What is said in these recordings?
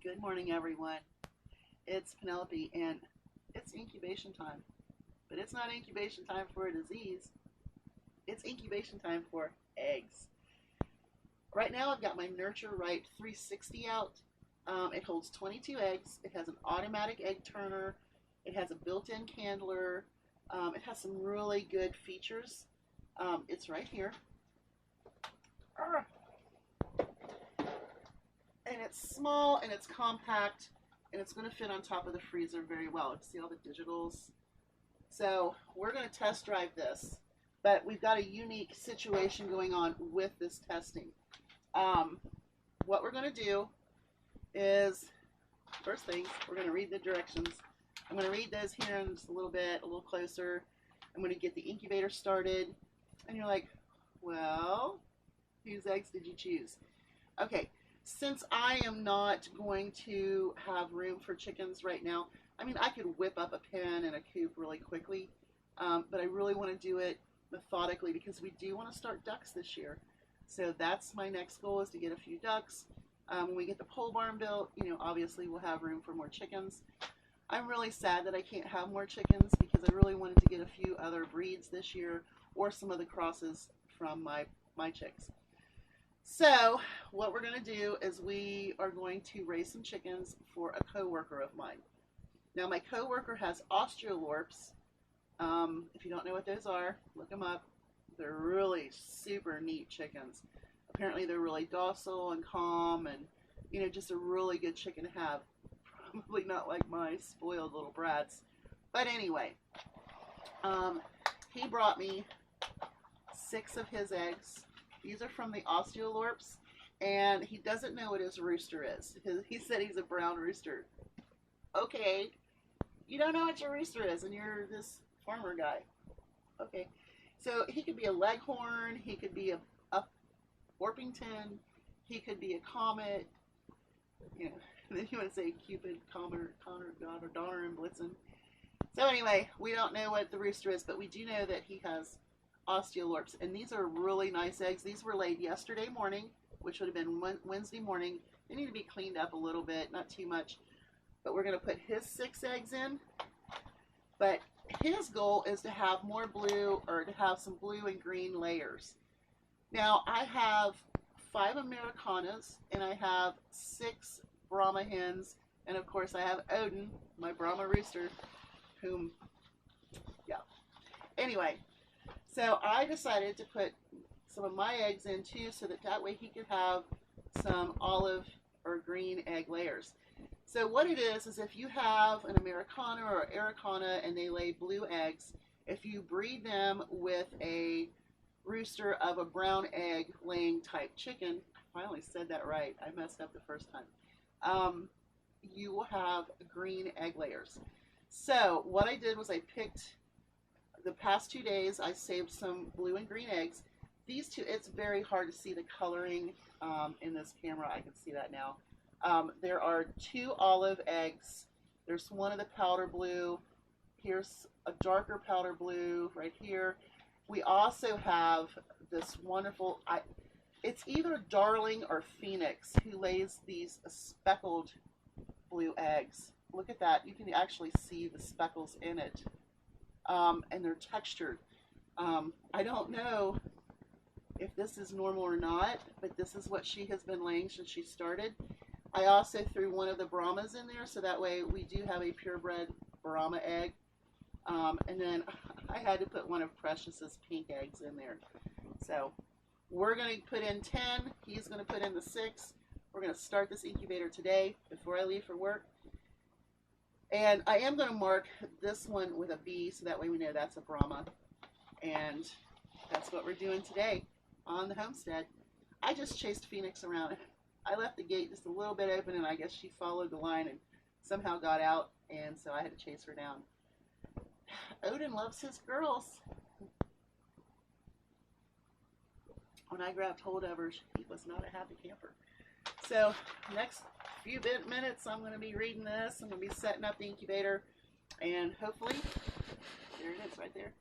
Good morning, everyone. It's Penelope, and it's incubation time. But it's not incubation time for a disease, it's incubation time for eggs. Right now, I've got my Nurture Right 360 out. It holds 22 eggs. It has an automatic egg turner. It has a built-in candler. It has some really good features. It's right here. And it's small and it's compact and it's going to fit on top of the freezer very well. See all the digitals? So we're going to test drive this, but we've got a unique situation going on with this testing. What we're going to do is, first things, we're going to read the directions. I'm going to read those here in just a little bit, a little closer. I'm going to get the incubator started. And you're like, well, whose eggs did you choose? Okay, since I am not going to have room for chickens right now, I mean, I could whip up a pen and a coop really quickly, but I really want to do it methodically because we do want to start ducks this year. So that's my next goal, is to get a few ducks. When we get the pole barn built, obviously we'll have room for more chickens. I'm really sad that I can't have more chickens because I really wanted to get a few other breeds this year or some of the crosses from my chicks. So what we're going to do is we are going to raise some chickens for a coworker of mine. Now my coworker has Australorps. If you don't know what those are, look them up. They're really super neat chickens. Apparently they're really docile and calm and, just a really good chicken to have. Probably not like my spoiled little brats. But anyway, he brought me 6 of his eggs. These are from the Australorps, and he doesn't know what his rooster is. He said he's a brown rooster. Okay, you don't know what your rooster is, and you're this farmer guy. Okay, so he could be a leghorn, he could be a Orpington, he could be a comet, and then you want to say Cupid, Connor, Donner, and Blitzen. So anyway, we don't know what the rooster is, but we do know that he has Australorps, and these are really nice eggs. These were laid yesterday morning, which would have been Wednesday morning. They need to be cleaned up a little bit, not too much, but we're going to put his 6 eggs in. But his goal is to have more blue, or to have some blue and green layers. Now I have 5 Americanas and I have 6 Brahma hens, and of course I have Odin, my Brahma rooster, whom, yeah. Anyway, so I decided to put some of my eggs in too, so that way he could have some olive or green egg layers. So what it is if you have an Americana or Araucana and they lay blue eggs, if you breed them with a rooster of a brown egg laying type chicken, I finally said that right, I messed up the first time, you will have green egg layers. So what I did was I picked, the past 2 days, I saved some blue and green eggs. These two, it's very hard to see the coloring in this camera. I can see that now. There are 2 olive eggs. There's one of the powder blue. Here's a darker powder blue right here. We also have this wonderful, it's either Darling or Phoenix, who lays these speckled blue eggs. Look at that. You can actually see the speckles in it. And they're textured. I don't know if this is normal or not, but this is what she has been laying since she started. I also threw one of the Brahmas in there, so that way we do have a purebred Brahma egg. And then I had to put one of Precious's pink eggs in there. So we're going to put in 10. He's going to put in the 6. We're going to start this incubator today before I leave for work. And I am going to mark this one with a B, so that way we know that's a Brahma. And that's what we're doing today on the homestead. I just chased Phoenix around. I left the gate just a little bit open, and I guess she followed the line and somehow got out, and so I had to chase her down. Odin loves his girls. When I grabbed hold of her, he was not a happy camper. So next few minutes, I'm going to be reading this. I'm going to be setting up the incubator, and hopefully, there it is right there.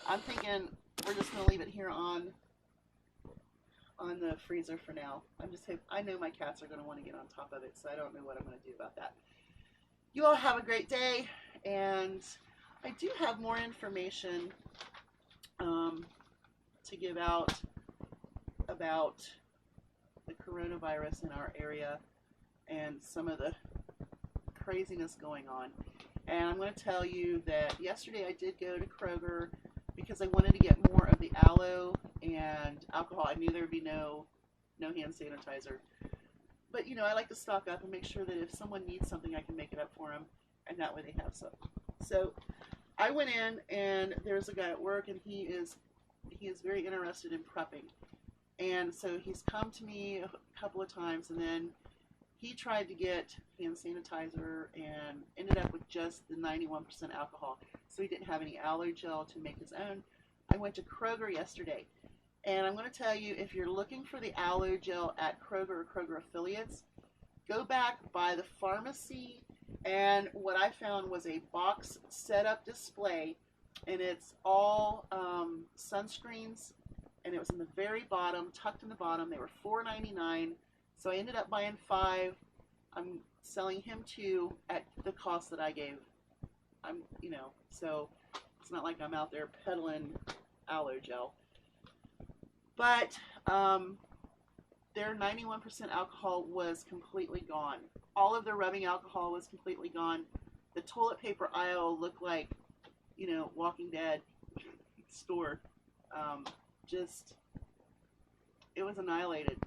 I'm thinking we're just going to leave it here on on the freezer for now. I know my cats are going to want to get on top of it, so I don't know what I'm going to do about that. You all have a great day, and I do have more information to give out about the coronavirus in our area and some of the craziness going on. And I'm going to tell you that yesterday I did go to Kroger because I wanted to get more of the aloe and alcohol. I knew there would be no hand sanitizer. But, you know, I like to stock up and make sure that if someone needs something, I can make it up for them, and that way they have some. So I went in, and there's a guy at work, and he is very interested in prepping. And so he's come to me a couple of times, and then he tried to get hand sanitizer and ended up with just the 91% alcohol. So he didn't have any aloe gel to make his own. I went to Kroger yesterday, and I'm going to tell you, if you're looking for the aloe gel at Kroger or Kroger affiliates, go back by the pharmacy, and what I found was a box setup display, and it's all sunscreens, and it was in the very bottom, tucked in the bottom. They were $4.99, so I ended up buying 5. I'm selling him 2 at the cost that I gave. So it's not like I'm out there peddling aloe gel. But their 91% alcohol was completely gone. All of their rubbing alcohol was completely gone. The toilet paper aisle looked like, Walking Dead store. It was annihilated.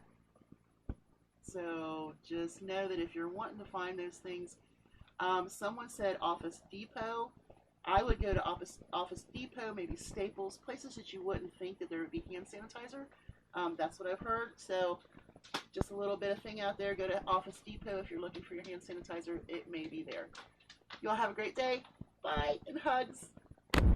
So just know that if you're wanting to find those things, someone said Office Depot. I would go to Office Depot, maybe Staples, places that you wouldn't think that there would be hand sanitizer. That's what I've heard. So just a little bit of thing out there. Go to Office Depot if you're looking for your hand sanitizer. It may be there. You all have a great day. Bye, and hugs.